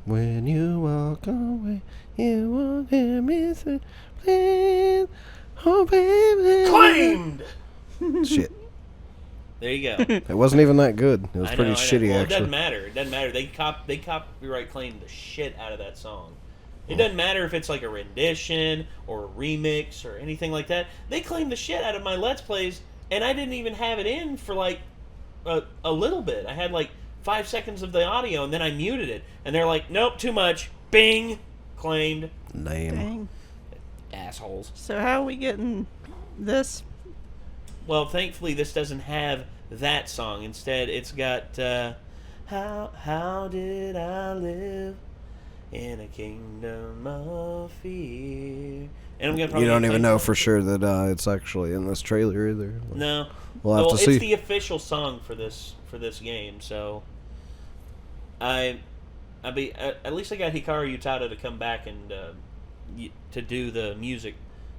When you walk away, you won't hear me say, please, oh baby. Claimed! Shit. There you go. It wasn't even that good. It was I pretty know. shitty, Well, actually. it doesn't matter. They copyright claim the shit out of that song. It doesn't matter if it's like a rendition or a remix or anything like that. They claim the shit out of my Let's Plays, and I didn't even have it in for like a little bit. I had like 5 seconds of the audio, and then I muted it. And they're like, nope, too much. Bing! Claimed. Lame. Dang. Assholes. So how are we getting this? Well, thankfully, this doesn't have that song. Instead, it's got How did I live in a kingdom of fear? And I'm gonna You don't even know for sure that it's actually in this trailer either. No. We'll have to see. It's the official song for this game, so at least I got Hikaru Utada to come back and to do the music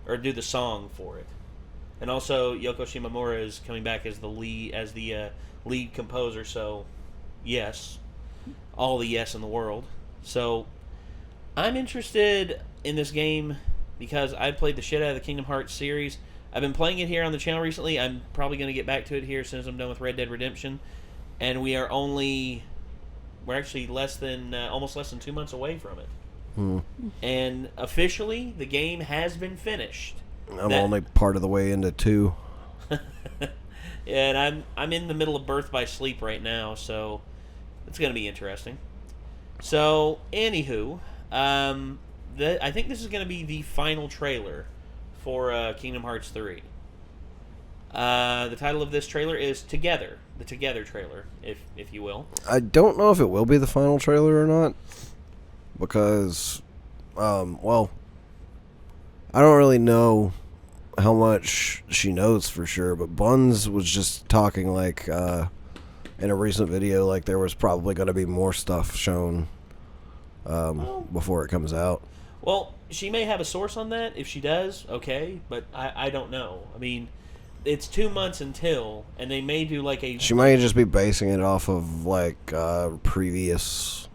or do the song for it. And also, Yoko Shimomura is coming back as the lead composer. So, yes, all the yes in the world. So, I'm interested in this game because I played the shit out of the Kingdom Hearts series. I've been playing it here on the channel recently. I'm probably going to get back to it here as soon as I'm done with Red Dead Redemption. And we're actually almost less than 2 months away from it. And officially, the game has been finished. I'm only part of the way into 2. And I'm in the middle of Birth by Sleep right now, so it's going to be interesting. So, anywho, I think this is going to be the final trailer for Kingdom Hearts 3. The title of this trailer is Together, the Together trailer, if you will. I don't know if it will be the final trailer or not, because, I don't really know how much she knows for sure, but Buns was just talking like in a recent video like there was probably going to be more stuff shown before it comes out. Well, she may have a source on that. If she does, okay, but I don't know. I mean, it's 2 months until, and they may do like a... She might just be basing it off of like previous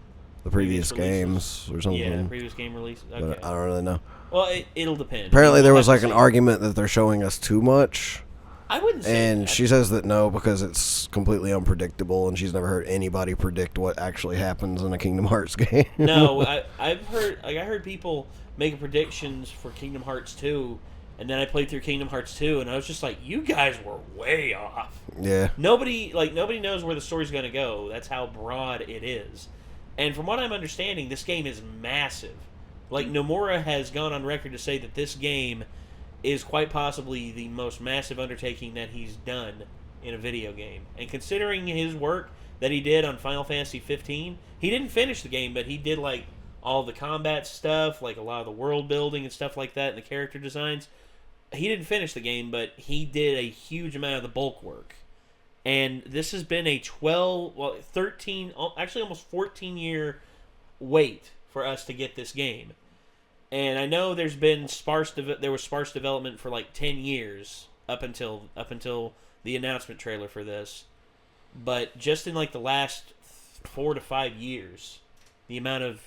games or something. Yeah, previous game release. Okay. But I don't really know. Well, it'll depend. Apparently there was like an argument that they're showing us too much. I wouldn't say And that. she says that no, because it's completely unpredictable, and she's never heard anybody predict what actually happens in a Kingdom Hearts game. No, I heard people making predictions for Kingdom Hearts 2, and then I played through Kingdom Hearts 2, and I was just like, you guys were way off. Yeah. Nobody knows where the story's going to go. That's how broad it is. And from what I'm understanding, this game is massive. Like, Nomura has gone on record to say that this game is quite possibly the most massive undertaking that he's done in a video game. And considering his work that he did on Final Fantasy 15, he didn't finish the game, but he did, like, all the combat stuff, like a lot of the world building and stuff like that, and the character designs. He didn't finish the game, but he did a huge amount of the bulk work. And this has been a 13, actually almost 14-year wait for us to get this game. And I know there was sparse development for like 10 years up until the announcement trailer for this. But just in like the last 4 to 5 years, the amount of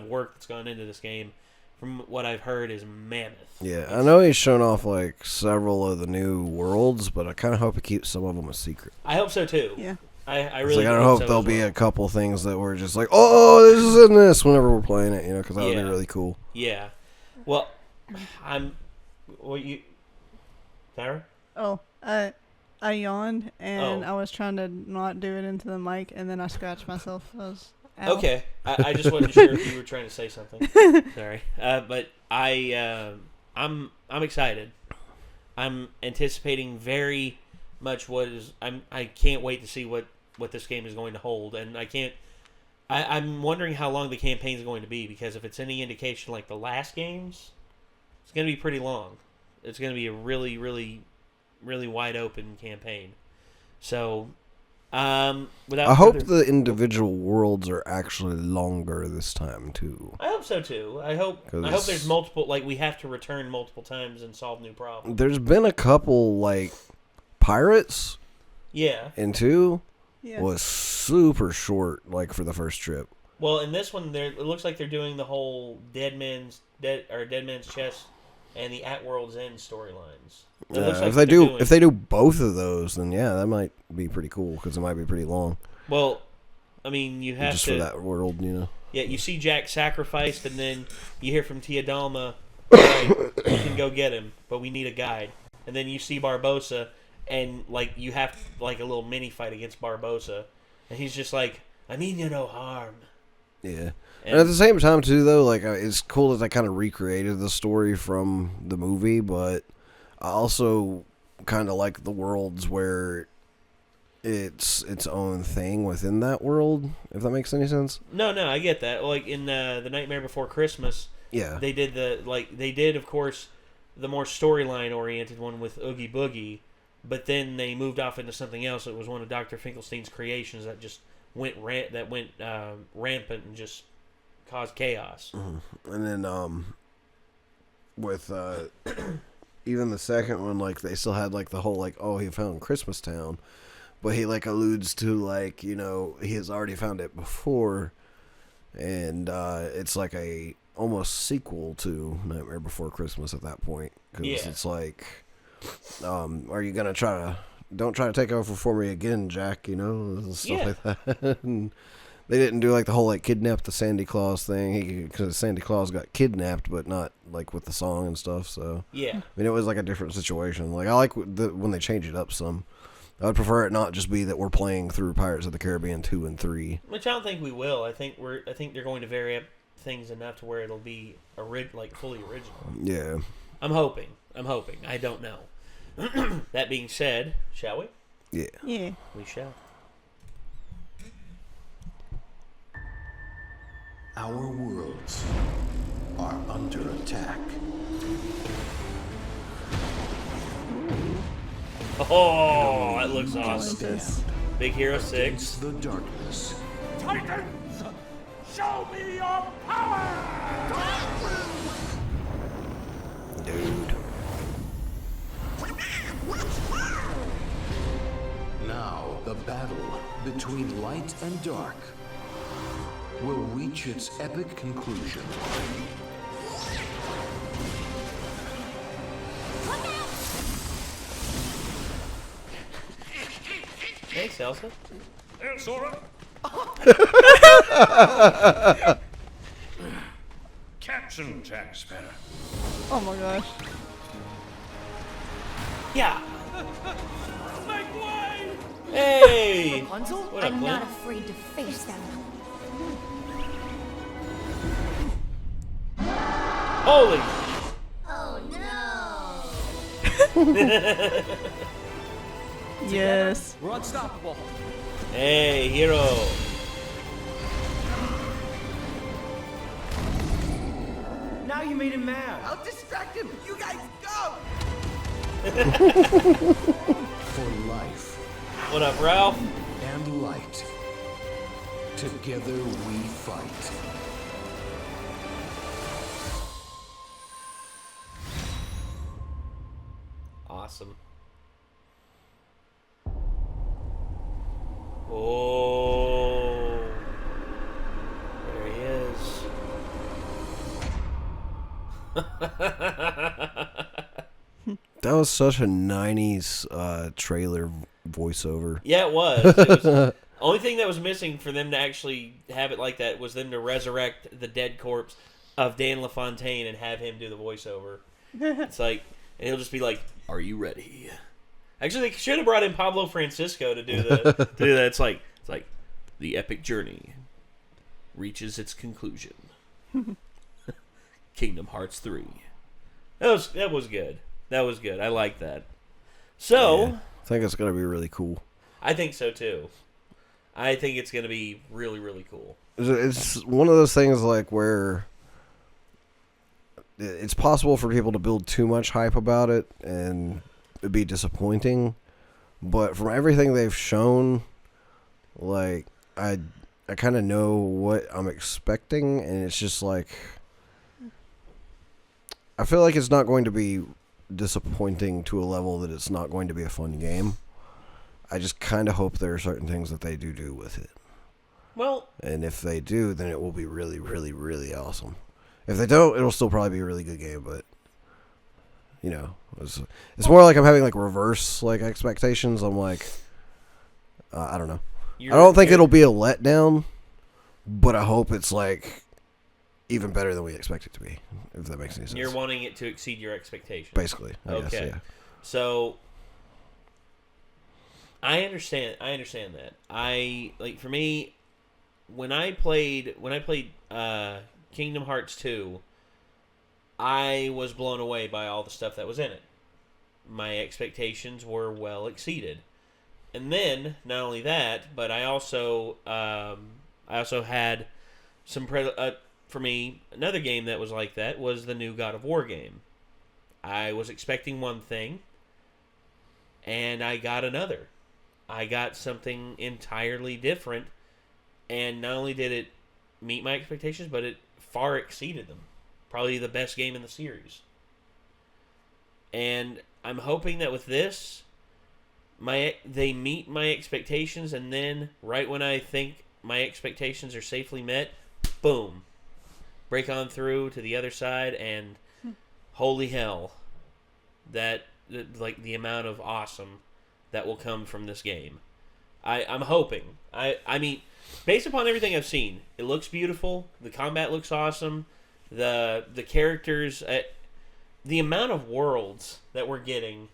work that's gone into this game, from what I've heard, is mammoth. Yeah, I know he's shown off like several of the new worlds, but I kind of hope he keeps some of them a secret. I hope so too. Yeah. I really I hope there'll be a couple things that we're just like, oh, this is in this whenever we're playing it, because that would be really cool. Yeah. Well, Tyra? Oh, I yawned and Oh. I was trying to not do it into the mic, and then I scratched myself. Ow. Okay. I just wasn't sure if you were trying to say something. Sorry. But I'm excited. I'm anticipating very much I can't wait to see what this game is going to hold, and I'm wondering how long the campaign is going to be, because if it's any indication, like the last games, it's going to be pretty long. It's going to be a really, really, really wide open campaign. So, I hope the individual worlds are actually longer this time too. I hope so too. I hope there's multiple, like we have to return multiple times and solve new problems. There's been a couple like pirates. Yeah. And 2 Yeah. was super short, like for the first trip. Well, in this one, it looks like they're doing the whole Dead Man's Chest and the At World's End storylines. If they do both of those, then yeah, that might be pretty cool because it might be pretty long. Well, I mean, you have just to for that world, you know. Yeah, you see Jack sacrificed, and then you hear from Tia Dalma, like, "You can go get him, but we need a guide." And then you see Barbosa, and like you have like a little mini fight against Barbosa, and he's just like, "I mean you no harm." Yeah. And at the same time, too, though, like, it's cool that they kind of recreated the story from the movie, but I also kind of like the worlds where it's its own thing within that world, if that makes any sense. No, I get that. Like, in The Nightmare Before Christmas, yeah, they did of course, the more storyline-oriented one with Oogie Boogie, but then they moved off into something else. It was one of Dr. Finkelstein's creations that just went rampant and just caused chaos. Mm-hmm. And then with even the second one, like, they still had like the whole like, oh, he found Christmas Town, but he like alludes to like, you know, he has already found it before, and it's like a almost sequel to Nightmare Before Christmas at that point, because it's like, are you gonna don't try to take over for me again, Jack, you know, stuff like that. And they didn't do like the whole like kidnap the Santa Claus thing, because Santa Claus got kidnapped, but not like with the song and stuff. So yeah, I mean, it was like a different situation. Like, I like when they change it up some. I would prefer it not just be that we're playing through Pirates of the Caribbean 2 and 3. Which I don't think we will. I think they're going to vary up things enough to where it'll be fully original. Yeah. I'm hoping. I don't know. That being said, shall we? Yeah. Yeah. We shall. Our worlds are under attack. Oh, that looks awesome. Big Hero 6. The darkness. Titans, show me your power! Dude. Now, the battle between light and dark will reach its epic conclusion. Thanks, Elsa. Hey, Sora. Captain Jack Sparrow. Oh my gosh. Yeah. Make way! Hey! Rapunzel? What up, I'm Clint? not afraid to face them. Holy! Oh no! Yes. We're unstoppable. Hey, hero! Now you made him mad. I'll distract him. You guys go. For life What up, Ralph? and light, together we fight. Awesome. Oh, there he is. That was such a 90s trailer voiceover. Yeah, it was. Only thing that was missing for them to actually have it like that was them to resurrect the dead corpse of Dan LaFontaine and have him do the voiceover. It's like, and he'll just be like, "Are you ready?" Actually, they should have brought in Pablo Francisco to do that. It's like the epic journey reaches its conclusion. Kingdom Hearts 3. That was good. That was good. I like that. So, Yeah. I think it's going to be really cool. I think so too. I think it's going to be really, really cool. It's one of those things like where it's possible for people to build too much hype about it and it'd be disappointing. But from everything they've shown, like, I kind of know what I'm expecting, and it's just like, I feel like it's not going to be disappointing to a level that it's not going to be a fun game. I just kind of hope there are certain things that they do with it. Well, and if they do, then it will be really, really, really awesome. If they don't, it'll still probably be a really good game, but it's more like I'm having like reverse like expectations. I'm like, I don't know. I don't think it'll be a letdown, but I hope it's like even better than we expect it to be. If that makes any sense. You're wanting it to exceed your expectations. Basically, I guess, yeah. So I understand that. For me, when I played Kingdom Hearts 2, I was blown away by all the stuff that was in it. My expectations were well exceeded. And then, not only that, but I also had some for me, another game that was like that was the new God of War game. I was expecting one thing, and I got another. I got something entirely different, and not only did it meet my expectations, but it far exceeded them. Probably the best game in the series. And I'm hoping that with this, they meet my expectations, and then right when I think my expectations are safely met, boom, break on through to the other side, and holy hell, the amount of awesome that will come from this game. I'm hoping. I mean, based upon everything I've seen, it looks beautiful. The combat looks awesome. The characters, the amount of worlds that we're getting,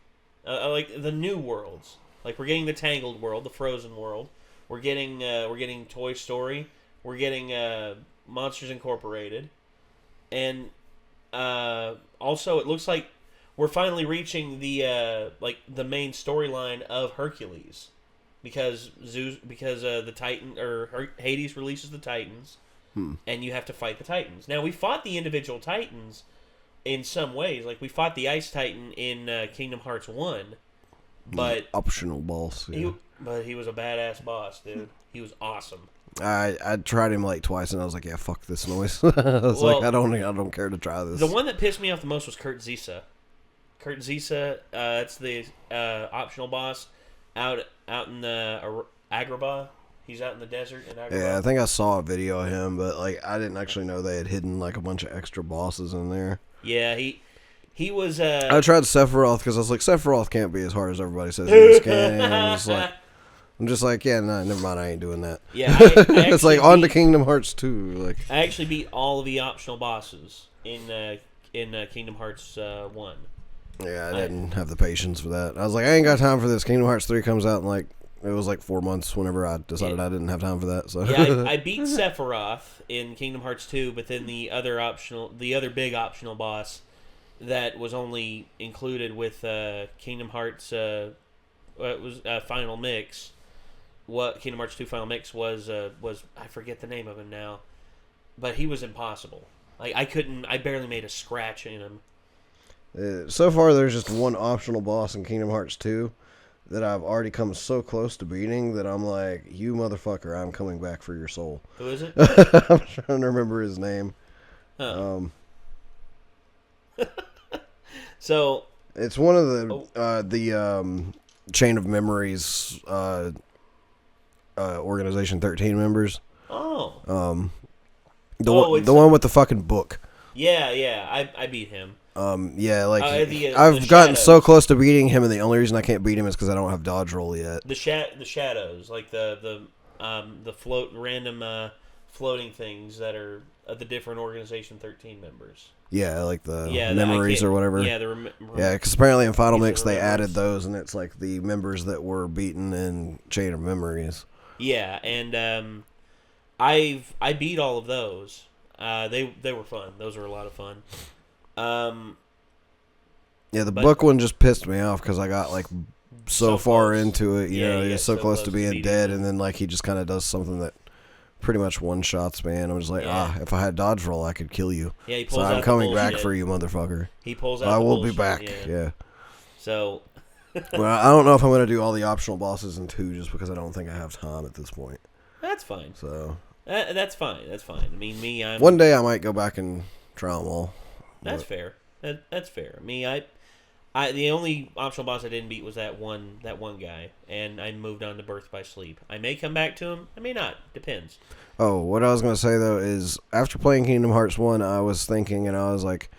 like the new worlds. Like we're getting the Tangled world, the Frozen world. We're getting Toy Story. We're getting Monsters Incorporated, and also it looks like we're finally reaching the main storyline of Hercules, because the Titan or Hades releases the Titans, and you have to fight the Titans. Now we fought the individual Titans in some ways, like we fought the Ice Titan in Kingdom Hearts 1, but optional boss. Yeah. But he was a badass boss, dude. He was awesome. I tried him like twice, and I was like, "Yeah, fuck this noise." I was like, "I don't care to try this." The one that pissed me off the most was Kurt Zisa. Kurt Zisa, that's the optional boss out in the Agrabah. He's out in the desert in Agrabah. Yeah, I think I saw a video of him, but like I didn't actually know they had hidden like a bunch of extra bosses in there. Yeah, he was. I tried Sephiroth because I was like, Sephiroth can't be as hard as everybody says he can. And I'm just like, yeah, no, never mind. I ain't doing that. Yeah, I it's like on to Kingdom Hearts 2. Like I actually beat all of the optional bosses in Kingdom Hearts 1. Yeah, I didn't have the patience for that. I was like, I ain't got time for this. Kingdom Hearts 3 comes out in like it was like 4 months whenever I decided I didn't have time for that. So yeah, I beat Sephiroth in Kingdom Hearts 2, but then the other big optional boss that was only included with Kingdom Hearts it was Final Mix. What Kingdom Hearts 2 Final Mix was I forget the name of him now, but he was impossible. Like I barely made a scratch in him. So far, there's just one optional boss in Kingdom Hearts 2 that I've already come so close to beating that I'm like, you motherfucker, I'm coming back for your soul. Who is it? I'm trying to remember his name. Oh. So it's one of the Chain of Memories Organization 13 members. Oh. The one with the fucking book. Yeah, I beat him. Yeah, like I've gotten so close to beating him, and the only reason I can't beat him is because I don't have dodge roll yet. The shadows, like the random floating things that are of the different Organization 13 members. Yeah, like the memories or whatever. Yeah, because apparently in Final Mix they added those, and it's like the members that were beaten in Chain of Memories. Yeah, and I beat all of those. They were fun. Those were a lot of fun. Yeah, the book one just pissed me off because I got like so far into it. You know, he's so close to being dead, and then like he just kind of does something that pretty much one shots me, and I'm just like, if I had dodge roll, I could kill you. Yeah, he pulls so out I'm coming back for you, motherfucker. He pulls out. I will be back. Yeah. So. Well, I don't know if I'm gonna do all the optional bosses in 2 just because I don't think I have time at this point. That's fine. So. That's fine. That's fine. I mean, One day I might go back and try them all. That's fair. That's fair. I The only optional boss I didn't beat was that one guy, and I moved on to Birth by Sleep. I may come back to him. I may not. Depends. Oh, what I was going to say, though, is after playing Kingdom Hearts 1, I was thinking, and I was like,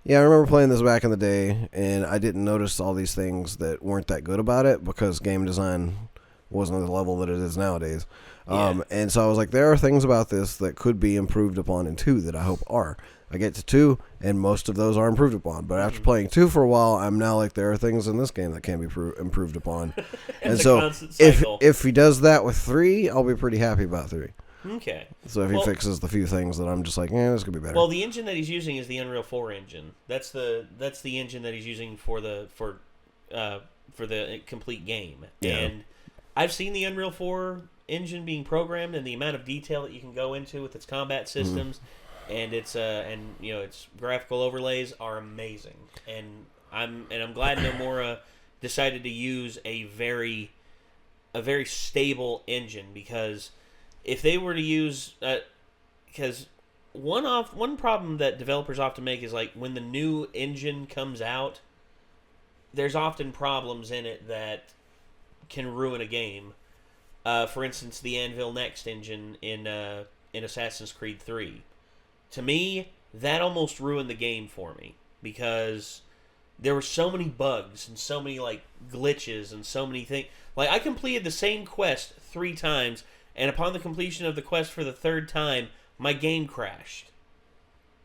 yeah, I remember playing this back in the day, and I didn't notice all these things that weren't that good about it because game design wasn't at the level that it is nowadays. And so I was like, there are things about this that could be improved upon in 2 that I hope are. I get to 2, and most of those are improved upon. But after playing 2 for a while, I'm now like, there are things in this game that can be improved upon. And so if he does that with 3, I'll be pretty happy about 3. Okay. So if he fixes the few things that I'm just like, this could be better. Well, the engine that he's using is the Unreal 4 engine. That's the engine that he's using for the complete game. Yeah. And I've seen the Unreal 4 engine being programmed and the amount of detail that you can go into with its combat systems and its its graphical overlays are amazing. And I'm glad Nomura decided to use a very stable engine, because if they were to use, because one problem that developers often make is like when the new engine comes out, there's often problems in it that can ruin a game. For instance, the Anvil Next engine in Assassin's Creed 3. To me, that almost ruined the game for me, because there were so many bugs and so many like glitches and so many things. Like, I completed the same quest 3 times, and upon the completion of the quest for the 3rd time, my game crashed.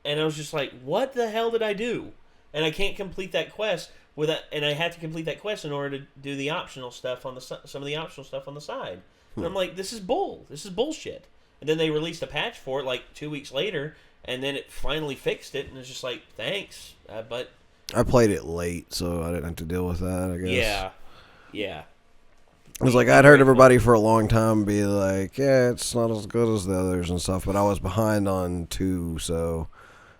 And I was just like, what the hell did I do? And I can't complete that quest and I had to complete that quest in order to do the optional stuff on some of the optional stuff on the side. And I'm like, this is bullshit. And then they released a patch for it like 2 weeks later, and then it finally fixed it, and it's just like, thanks, but I played it late, so I didn't have to deal with that, I guess. Yeah. It was like I'd heard everybody for a long time be like, yeah, it's not as good as the others and stuff, but I was behind on 2, so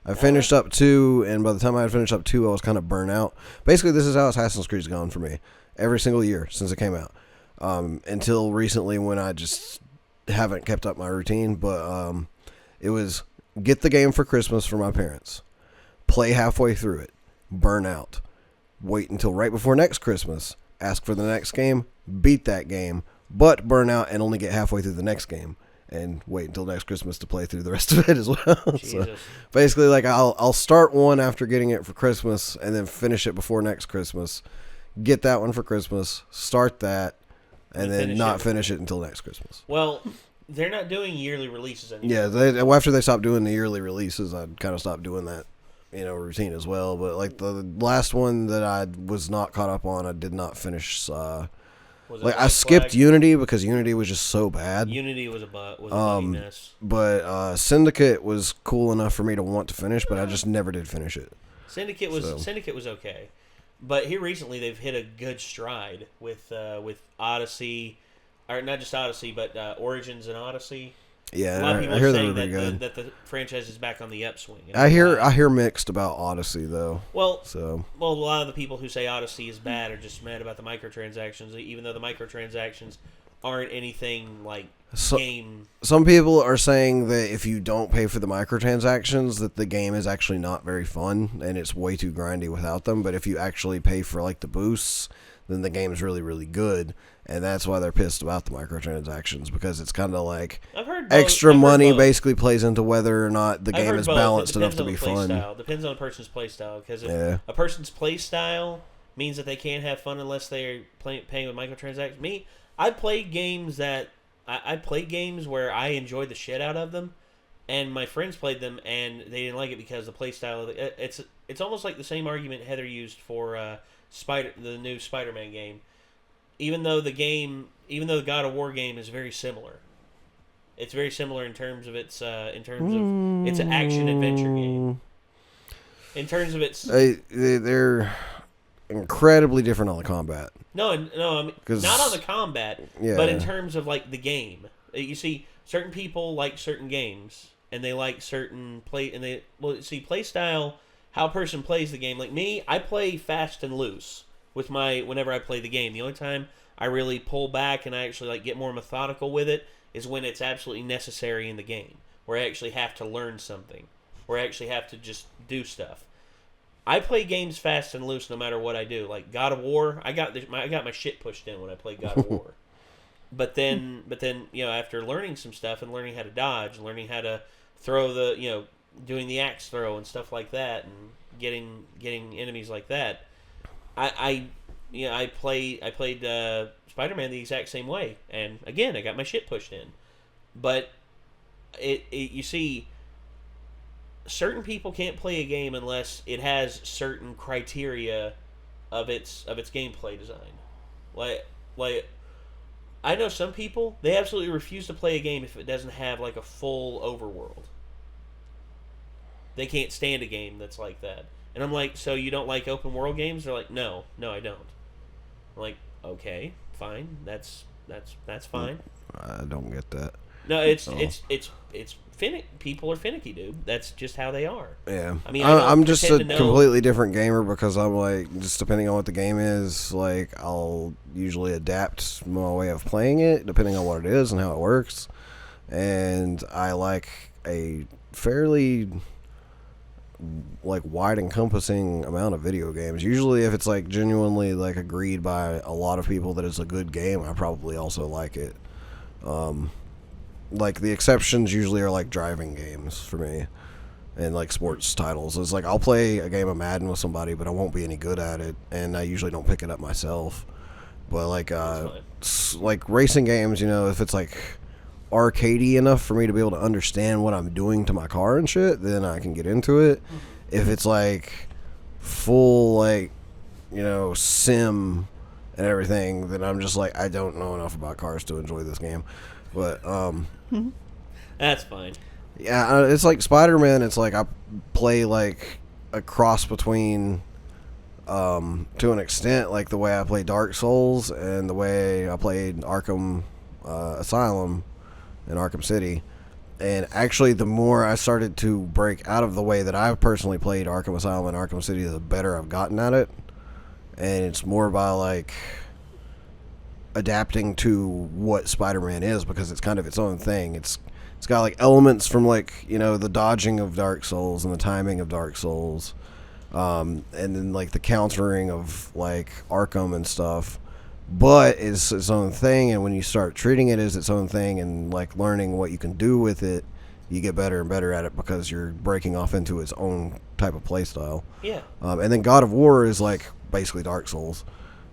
I finished up 2, and by the time I had finished up 2, I was kind of burnt out. Basically, this is how Assassin's Creed's gone for me every single year since it came out, until recently when I just haven't kept up my routine, but it was get the game for Christmas for my parents, play halfway through it, burn out, wait until right before next Christmas, ask for the next game, beat that game, but burn out and only get halfway through the next game, and wait until next Christmas to play through the rest of it as well. So basically, like, I'll start one after getting it for Christmas and then finish it before next Christmas, get that one for Christmas, start that, and then not finish it until next Christmas. Well, they're not doing yearly releases anymore. Yeah, after they stopped doing the yearly releases, I kind of stopped doing that, routine as well. But like the last one that I was not caught up on, I did not finish. I skipped Unity because Unity was just so bad. Unity was a mess. But Syndicate was cool enough for me to want to finish, but I just never did finish it. Syndicate was okay, but here recently they've hit a good stride with Odyssey, or not just Odyssey, but Origins and Odyssey. Yeah, a lot of people I hear are saying they're good. that the franchise is back on the upswing. I hear mixed about Odyssey though. Well, a lot of the people who say Odyssey is bad are just mad about the microtransactions, even though the microtransactions aren't anything like game. Some people are saying that if you don't pay for the microtransactions, that the game is actually not very fun and it's way too grindy without them. But if you actually pay for like the boosts, then the game is really, really good. And that's why they're pissed about the microtransactions, because it's kind of like extra money basically plays into whether or not the game is balanced enough to be fun. Depends on a person's play style, because if a person's play style means that they can't have fun unless they're paying with microtransactions. I play games where I enjoyed the shit out of them, and my friends played them and they didn't like it because the play style. It's almost like the same argument Heather used for the new Spider-Man game. Even though the God of War game is very similar, it's very similar in terms of its it's an action adventure game. In terms of its, they're incredibly different on the combat. No, I mean, not on the combat, but in terms of like the game. You see, certain people like certain games, and they like certain play style. How a person plays the game. Like me, I play fast and loose. Whenever I play the game, the only time I really pull back and I actually get more methodical with it is when it's absolutely necessary in the game, where I actually have to learn something, where I actually have to just do stuff. I play games fast and loose no matter what I do. Like God of War, I got my shit pushed in when I played God of War. But then after learning some stuff and learning how to dodge, learning how to throw doing the axe throw and stuff like that, and getting enemies like that, I played Spider-Man the exact same way, and again I got my shit pushed in. But you see, certain people can't play a game unless it has certain criteria of its gameplay design. Like I know some people, they absolutely refuse to play a game if it doesn't have like a full overworld. They can't stand a game that's like that. And I'm like, so you don't like open world games? They're like, no, I don't. I'm like, okay, fine, that's fine. I don't get that. No, it's finicky. People are finicky, dude. That's just how they are. Yeah. I mean, I'm just a completely different gamer because I'm like, just depending on what the game is, like I'll usually adapt my way of playing it depending on what it is and how it works. And I like a fairly like wide encompassing amount of video games. Usually if it's like genuinely like agreed by a lot of people that it's a good game, I probably also like it. Like the exceptions usually are like driving games for me and like sports titles. It's like I'll play a game of Madden with somebody, but I won't be any good at it, and I usually don't pick it up myself. But like like racing games, if it's like arcadey enough for me to be able to understand what I'm doing to my car and shit, then I can get into it. If it's like full like sim and everything, then I'm just like, I don't know enough about cars to enjoy this game. But that's fine. Yeah, it's like Spider-Man. It's like I play like a cross between to an extent like the way I play Dark Souls and the way I played Arkham Asylum and Arkham City. And actually, the more I started to break out of the way that I've personally played Arkham Asylum and Arkham City, the better I've gotten at it. And it's more by like adapting to what Spider-Man is, because it's kind of its own thing. It's got like elements from like the dodging of Dark Souls and the timing of Dark Souls, and then like the countering of like Arkham and stuff. But it's its own thing, and when you start treating it as its own thing and like learning what you can do with it, you get better and better at it because you're breaking off into its own type of play style. Yeah. And then God of War is like basically Dark Souls.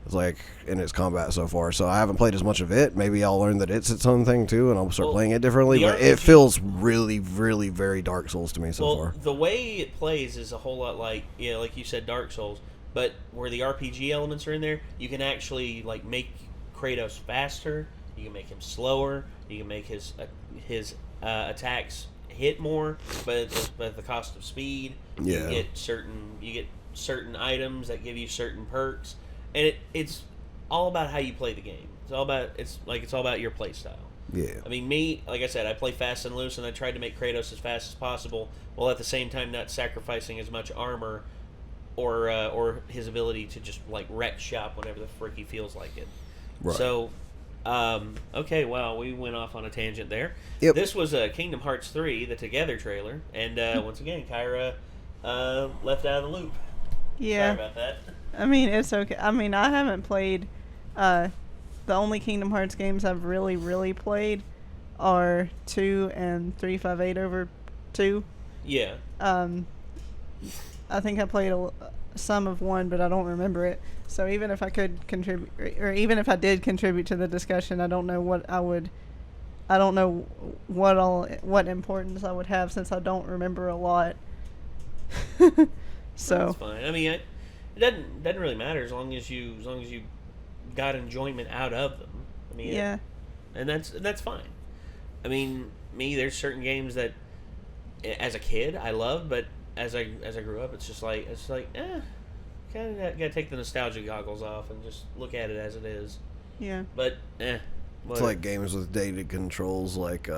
It's like in its combat so far. So I haven't played as much of it. Maybe I'll learn that it's its own thing too, and I'll start playing it differently. But it feels really, really very Dark Souls to me so far. The way it plays is a whole lot like like you said, Dark Souls. But where the RPG elements are in there, you can actually like make Kratos faster. You can make him slower. You can make his attacks hit more, but at the cost of speed. Yeah. You get certain items that give you certain perks. And it's all about how you play the game. It's all about your play style. Yeah. I mean, me, like I said, I play fast and loose, and I tried to make Kratos as fast as possible, while at the same time not sacrificing as much armor or his ability to just like wreck shop whenever the frick he feels like it. Right. So, okay, wow, we went off on a tangent there. Yep. This was Kingdom Hearts 3, the Together trailer, and once again, Kyra left out of the loop. Yeah. Sorry about that. I mean, it's okay. I mean, I haven't played. The only Kingdom Hearts games I've really, really played are 2 and 358/2. Yeah. I think I played some of 1, but I don't remember it. So even if I could contribute, or even if I did contribute to the discussion, I don't know what I would. I don't know what importance I would have, since I don't remember a lot. So that's fine. I mean, it doesn't really matter as long as you got enjoyment out of them. I mean, yeah, and that's fine. I mean, there's certain games that as a kid I loved, but as I grew up, it's like kind of gotta take the nostalgia goggles off and just look at it as it is. Yeah. But It's like games with dated controls, like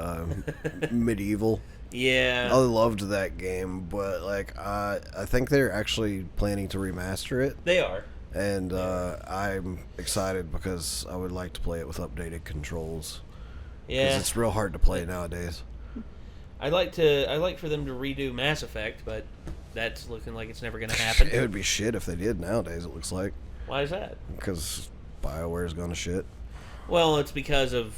Medieval. Yeah. I loved that game, but like I think they're actually planning to remaster it. They are. And I'm excited because I would like to play it with updated controls. Yeah. Because it's real hard to play nowadays. I'd like for them to redo Mass Effect, but that's looking like it's never going to happen. It would be shit if they did nowadays, it looks like. Why is that? Because BioWare's gone to shit. Well, it's because of,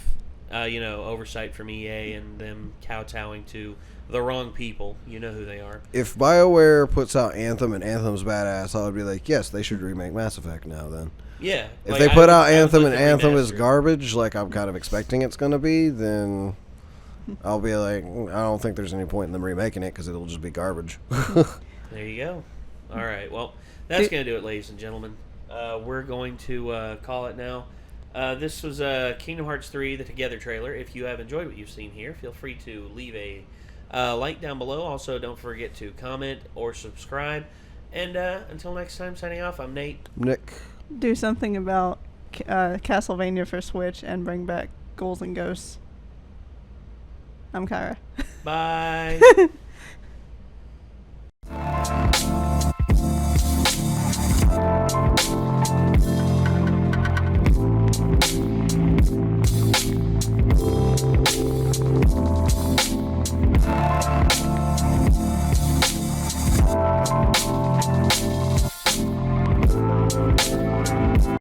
oversight from EA and them kowtowing to the wrong people. You know who they are. If BioWare puts out Anthem and Anthem's badass, I would be like, yes, they should remake Mass Effect now then. Yeah. If they put out Anthem and Anthem is garbage, like I'm kind of expecting it's going to be, then I'll be like, I don't think there's any point in them remaking it because it'll just be garbage. There you go. All right. Well, that's going to do it, ladies and gentlemen. We're going to call it now. This was Kingdom Hearts 3, the Together trailer. If you have enjoyed what you've seen here, feel free to leave a like down below. Also, don't forget to comment or subscribe. And until next time, signing off, I'm Nate. Nick. Do something about Castlevania for Switch and bring back Ghouls and Ghosts. I'm Kyra. Bye.